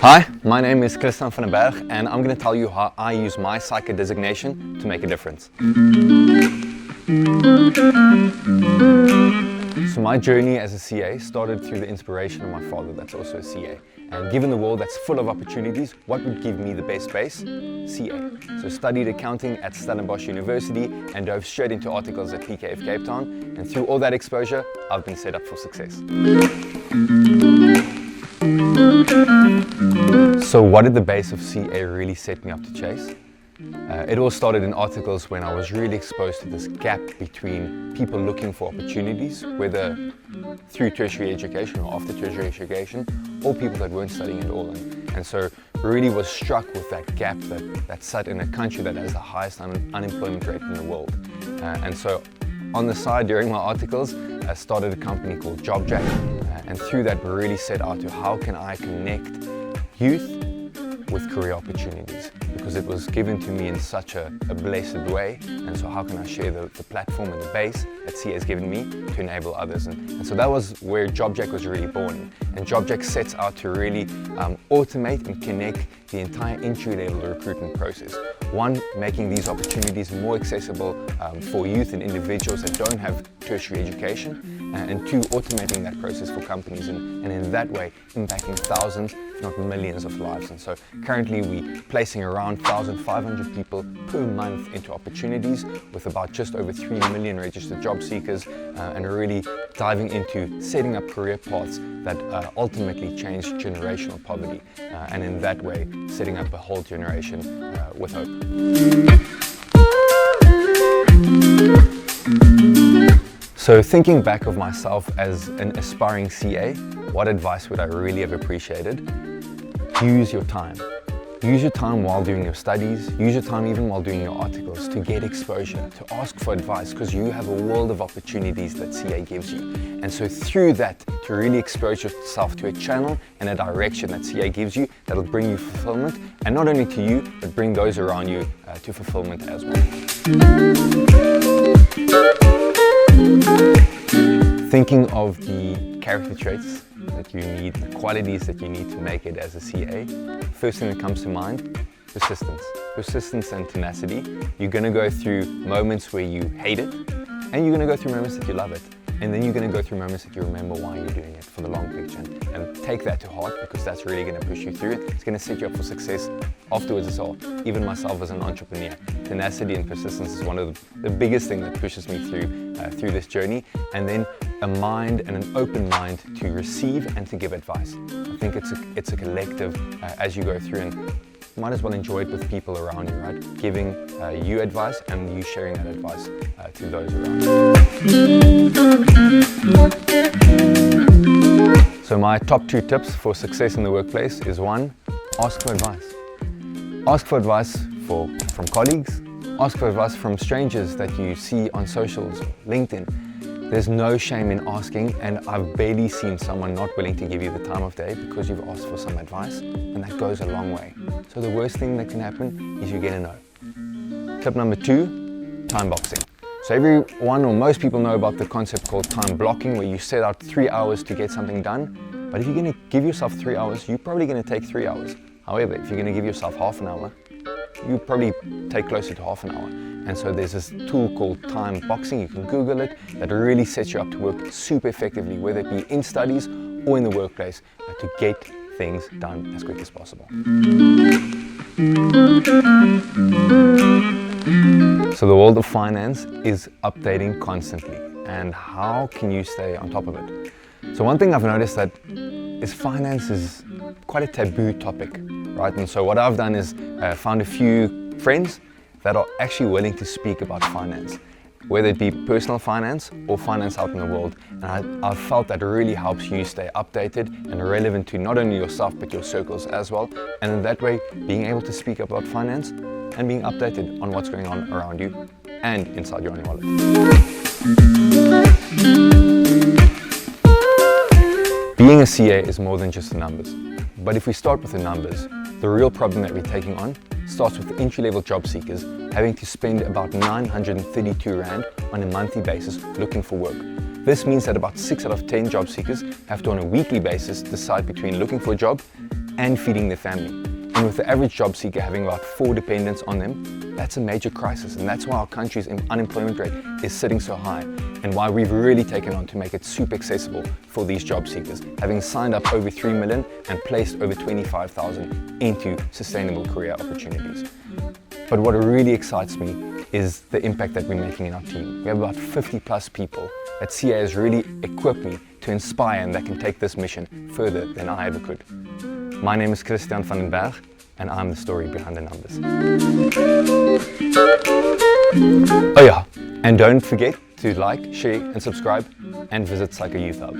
Hi, my name is Christiaan van Berg and I'm going to tell you how I use my CA designation to make a difference. So my journey as a CA started through the inspiration of my father, that's also a CA. And given the world that's full of opportunities, what would give me the best base? CA. So studied accounting at Stellenbosch University and dove straight into articles at PKF Cape Town. And through all that exposure, I've been set up for success. So what did the base of CA really set me up to chase? It all started in articles when I was really exposed to this gap between people looking for opportunities, whether through tertiary education or after tertiary education, or people that weren't studying at all. And so really was struck with that gap that sat in a country that has the highest unemployment rate in the world. And so on the side during my articles, I started a company called JobJack. And through that we really set out to how can I connect youth with career opportunities, because it was given to me in such a blessed way, and so how can I share the platform and the base that CA has given me to enable others, and so that was where JobJack was really born. And JobJack sets out to really automate and connect the entire entry-level recruitment process. One, making these opportunities more accessible for youth and individuals that don't have tertiary education, and two, automating that process for companies and in that way impacting thousands, if not millions of lives. And so currently we're placing around 1,500 people per month into opportunities with about just over 3 million registered job seekers, and really diving into setting up career paths that ultimately change generational poverty, and in that way setting up a whole generation with hope. So thinking back of myself as an aspiring CA, what advice would I really have appreciated? Use your time. Use your time while doing your studies, use your time even while doing your articles to get exposure, to ask for advice, because you have a world of opportunities that CA gives you. And so through that, to really expose yourself to a channel and a direction that CA gives you that'll bring you fulfillment, and not only to you, but bring those around you to fulfillment as well. Thinking of the character traits that you need, the qualities that you need to make it as a CA, first thing that comes to mind, persistence. Persistence and tenacity. You're going to go through moments where you hate it, and you're going to go through moments that you love it. And then you're going to go through moments that you remember why you're doing it for the long picture. And take that to heart, because that's really going to push you through it. It's going to set you up for success afterwards as well. Even myself as an entrepreneur, tenacity and persistence is one of the biggest things that pushes me through this journey. And then a mind and an open mind to receive and to give advice. I think it's a collective as you go through, and you might as well enjoy it with people around you, right? Giving you advice and you sharing that advice to those around you. So my top 2 tips for success in the workplace is 1, ask for advice. Ask for advice from colleagues, ask for advice from strangers that you see on socials, LinkedIn. There's no shame in asking, and I've barely seen someone not willing to give you the time of day because you've asked for some advice, and that goes a long way. So the worst thing that can happen is you get a no. Tip number 2, time boxing. So everyone or most people know about the concept called time blocking, where you set out 3 hours to get something done. But if you're going to give yourself 3 hours, you're probably going to take 3 hours. However, if you're going to give yourself half an hour, you probably take closer to half an hour. And so there's this tool called time boxing, you can Google it, that really sets you up to work super effectively, whether it be in studies or in the workplace, to get things done as quick as possible. So the world of finance is updating constantly, and how can you stay on top of it? So one thing I've noticed that is finance is quite a taboo topic, right? And so what I've done is found a few friends that are actually willing to speak about finance, whether it be personal finance or finance out in the world. And I've felt that really helps you stay updated and relevant to not only yourself but your circles as well. And in that way, being able to speak about finance and being updated on what's going on around you and inside your own wallet. Being a CA is more than just the numbers. But if we start with the numbers, the real problem that we're taking on starts with the entry-level job seekers having to spend about 932 Rand on a monthly basis looking for work. This means that about 6 out of 10 job seekers have to on a weekly basis decide between looking for a job and feeding their family. And with the average job seeker having about 4 dependents on them, that's a major crisis, and that's why our country's unemployment rate is sitting so high, and why we've really taken on to make it super accessible for these job seekers, having signed up over 3 million and placed over 25,000 into sustainable career opportunities. But what really excites me is the impact that we're making in our team. We have about 50 plus people that CA has really equipped me to inspire, and that can take this mission further than I ever could. My name is Christiaan van den Berg, and I'm the story behind the numbers. Oh yeah, and don't forget to like, share and subscribe, and visit Psycho Youth Hub.